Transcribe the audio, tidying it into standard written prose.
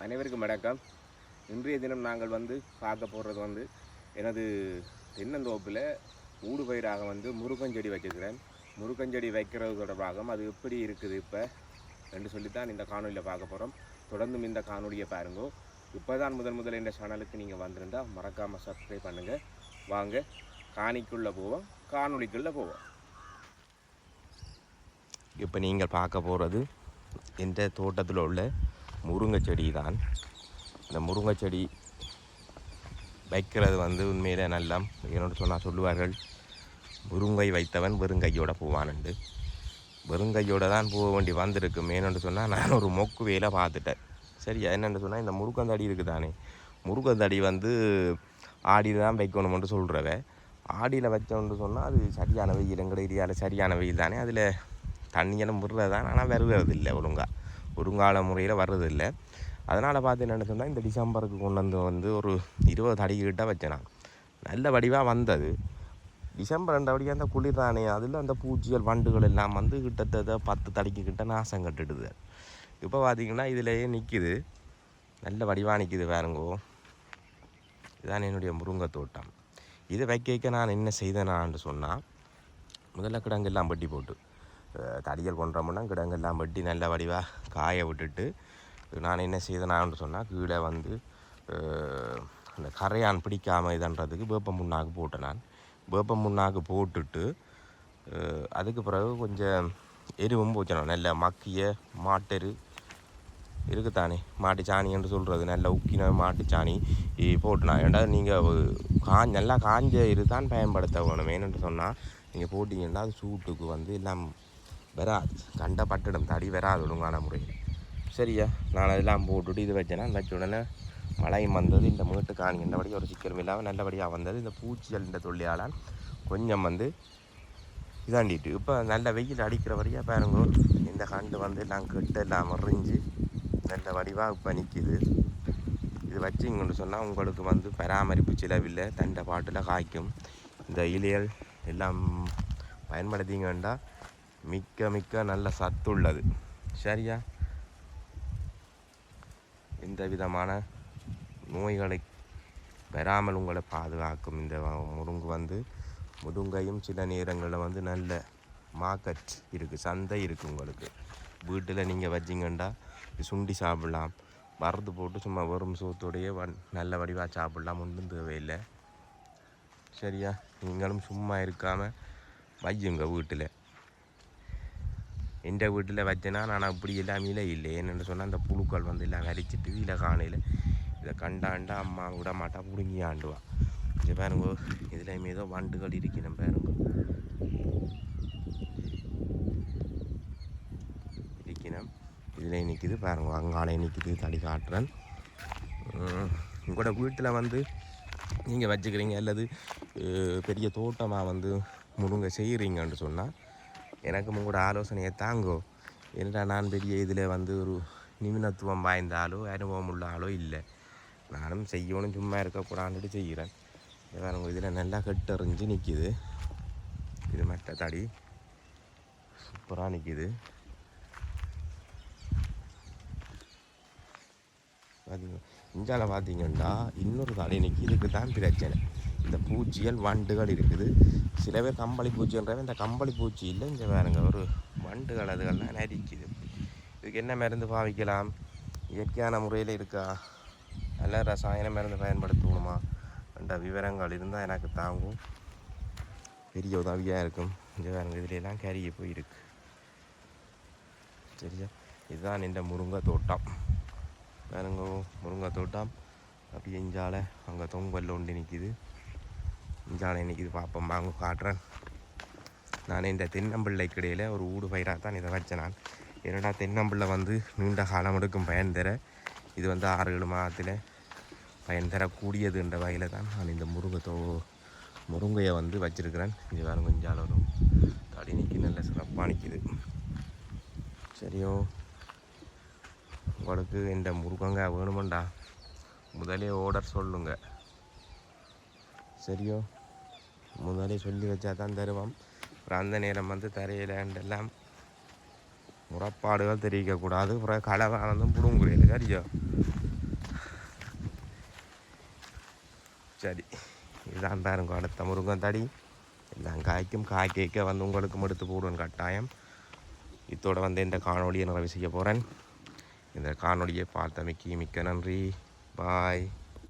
அனைவருக்கும் வணக்கம். இன்றைய தினம் நாங்கள் பார்க்க போகிறது எனது தென்னந்தோப்பில் ஊடு பயிராக முருங்கஞ்செடி வச்சுருக்கிறேன். முருங்கஞ்செடி வைக்கிறது தொடர்பாக அது எப்படி இருக்குது இப்போ என்று சொல்லித்தான் இந்த காணொலியில் பார்க்க போகிறோம். தொடர்ந்தும் இந்த காணொலியை பாருங்கோ. இப்போ தான் முதல் இந்த சேனலுக்கு நீங்கள் வந்திருந்தால் மறக்காமல் சப்ஸ்கிரைப் பண்ணுங்கள். வாங்க காணிக்குள்ளே போவோம், காணொலிக்குள்ளே போவோம். இப்போ நீங்கள் பார்க்க போகிறது இந்த தோட்டத்தில் உள்ள முருங்கை செடி தான். இந்த முருங்கை செடி வைக்கிறது உண்மையிலே நல்லா என்னோட சொன்னால் சொல்லுவார்கள், முருங்கை வைத்தவன் வெறுங்கையோட போவானுண்டு. வெறுங்கையோடு தான் போக வேண்டி வந்திருக்கு. மேனு சொன்னால் நான் ஒரு மொக்கு வேலை பார்த்துட்டேன். சரியா, என்னென்னு சொன்னால் இந்த முருங்கந்தடி இருக்குது தானே, முருங்கந்தடி ஆடியில் தான் வைக்கணுமென்று சொல்கிறவ. ஆடியில் வச்சோன்னு சொன்னால் அது சரியான வெயில், எங்கட ஏரியாவில் சரியான வெயில் தானே, அதில் தண்ணியெல்லாம் விடுறது தான். ஆனால் வருவதில்லை ஒழுங்கால முறையில் வர்றதில்லை. அதனால் பார்த்து என்னென்னு சொன்னால் இந்த டிசம்பருக்கு கொண்டு வந்து ஒரு 20 அடிக்கிட்ட வச்சேன். நான் நல்ல வடிவாக வந்தது. டிசம்பர் 2 வடியாக அந்த குளிர் தானே, அதில் அந்த பூச்சிகள் வண்டுகள் எல்லாம் கிட்டத்தட்ட 10 தடிக்கு கிட்ட நாசம் கட்டுடுது. இப்போ பார்த்திங்கன்னா இதிலேயே நிற்கிது, நல்ல வடிவாக நிற்கிது பாருங்கோ. இதுதான் என்னுடைய முருங்கை தோட்டம். இதை வைக்க நான் என்ன செய்தேனான்னு சொன்னால், முதல்ல கிடங்கெல்லாம் வெட்டி போட்டு தடிகள் கொண்டோம்னா கிடங்கெல்லாம் வெட்டி நல்ல வடிவாக காய விட்டுட்டு நான் என்ன செய்தேனான்னு சொன்னால், கீழே அந்த கரையான் பிடிக்காமல் இதுன்றதுக்கு வேப்ப முன்னாக்கு போட்டேன். நான் வேப்ப முன்னாக்கு போட்டுட்டு அதுக்கு பிறகு கொஞ்சம் எருவும் போச்சணும். நல்ல மக்கிய மாட்டெரு இருக்குத்தானே, மாட்டு சாணி என்று சொல்கிறது, நல்ல உக்கின மாட்டு சாணி போட்டுனா. ஏன்டா நீங்கள் நல்லா காஞ்ச எரு தான் பயன்படுத்த வேணும். ஏன்னு சொன்னால் நீங்கள் போட்டிங்கன்னா அது சூட்டுக்கு எல்லாம் வராது, கண்ட பட்டிடம் தடி வராது ஒழுங்கான முறையில். சரியா, நான் அதெல்லாம் போட்டுட்டு இது வச்சேன்னா வச்ச உடனே மழையும் வந்தது. இந்த மேட்டு காணி என்றபடி ஒரு சிக்கலும் இல்லாமல் நல்லபடியாக வந்தது. இந்த பூச்சிகள் இந்த தொல்லியால் கொஞ்சம் இதாண்டிட்டு இப்போ நல்ல வெயில் அடிக்கிற வரையாக பாருங்க. இந்த கண்டு எல்லாம் கெட்டு எல்லாம் மறைஞ்சு நல்ல வடிவாக இப்போ நிற்கிது. இது வச்சிங்கன்னு சொன்னால் உங்களுக்கு பராமரிப்பு செலவில்லை, தண்டை பாட்டில் காய்க்கும். இந்த இலைகள் எல்லாம் பயன்படுத்திங்கன்னா மிக்க நல்ல சத்துள்ளது. சரியா, எந்த விதமான நோய்களை வராமல் உங்களை பாதுகாக்கும். இந்த முருங்கு முருங்கையும் சில நேரங்களில் நல்ல மார்க்கெட் இருக்குது, சந்தை இருக்குது. உங்களுக்கு வீட்டில் நீங்கள் வச்சிங்கன்னா சுண்டி சாப்பிடலாம், வறுத்து போட்டு சும்மா வெறும் சோத்தோடையே நல்ல வடிவாக சாப்பிடலாம், ஒன்றும் தேவையில்லை. சரியா, நீங்களும் சும்மா இருக்காமல் வையுங்க வீட்டில். எந்த வீட்டில் வச்சேன்னா நான் அப்படி எல்லாம் இல்லை. என்னென்னு சொன்னால் அந்த புழுக்கள் எல்லாம் அரிச்சிட்டு இதில் காணையில் இதை கண்டாண்டா அம்மா விட மாட்டா, பிடுங்கி ஆண்டுவான். இங்கே பாருங்க, இதில் ஏதோ வண்டுகள் இருக்கணும் பாருங்க, இருக்கணும். இதில் நிற்கிது பாருங்க, அங்காலே நிற்கிது, தடி காட்டுறேன். உங்களோட வீட்டில் நீங்கள் வச்சுக்கிறீங்க அல்லது பெரிய தோட்டமாக முருங்கை செய்கிறீங்கன்னு சொன்னால் எனக்கு உங்களோட ஆலோசனையை தாங்கோ. ஏன்னா நான் பெரிய இதில் ஒரு நிபுணத்துவம் வாய்ந்தாலோ அனுபவம் உள்ள ஆளோ இல்லை. நானும் செய்யணும், சும்மா இருக்கக்கூடாதுன்னு செய்கிறேன். வேறு இதில் நல்லா கெட்டறிஞ்சு நிற்கிது. இது மற்ற தடி சூப்பராக நிற்கிது. இஞ்சால பார்த்தீங்கன்னா இன்னொரு தடி நிற்கிதுக்கு தான் பிரச்சனை. இந்த பூச்சிகள் வண்டுகள் இருக்குது. சில பேர் கம்பளி பூச்சின்றவன் இந்த கம்பளி பூச்சி இல்லை. இங்கே வேறுங்க ஒரு வண்டுகள் அதுகள்லாம் நரிக்குது. இதுக்கு என்ன மருந்து பாவிக்கலாம், இயற்கையான முறையில் இருக்கா நல்ல ரசாயன மருந்து பயன்படுத்தணுமா என்ற விவரங்கள் இருந்தால் எனக்கு தாங்கும், பெரிய உதவியாக இருக்கும். இங்கே வேறுங்க இதுலாம் கருகி போயிருக்கு. சரியா, இதுதான் இந்த முருங்கை தோட்டம். வேறுங்க முருங்கை தோட்டம் அப்படி இஞ்சால அங்கே தொங்கல்ல ஒன்று நிற்கிது. இஞ்சாலை நிற்கிது, பார்ப்போம் வாங்க காட்டுறேன். நான் இந்த தென்னம்பிள்ளைக்கு இடையில் ஒரு ஊடு பயிராக தான் இதை வச்சேன். நான் என்னடா தென்னம்பிள்ளை நீண்ட காலம் எடுக்கும் பயன் தர, இது 6-7 மாதத்தில் பயன் தரக்கூடியதுன்ற வகையில் தான் நான் இந்த முருங்கையை வச்சுருக்கிறேன். இது வேறு கொஞ்சம் வரும் தடி நிற்கி நல்ல சிறப்பாக நிற்கிது. சரியோ, உங்களுக்கு இந்த முருங்கங்காய் வேணுமெண்டா முதலே ஆர்டர் சொல்லுங்க. சரியோ, முதலே சொல்லி வச்சா தான் தருவோம். அப்புறம் அந்த நேரம் தரையிலண்டெல்லாம் முறப்பாடுகள் தெரிவிக்கக்கூடாது. அப்புறம் களவானதும் பிடுங்குறையில். சரியோ, சரி, இதுதான் பாருங்க அடுத்த முருங்கத்தடி. எல்லாம் காய்க்கும். காய் கேட்க வந்து உங்களுக்கும் எடுத்து போடுவேன் கட்டாயம். இதோட வந்து இந்த காணொலியை நிறைவு செய்ய போகிறேன். இந்த காணொலியை பார்த்தமைக்கு மிக்க நன்றி. பாய்.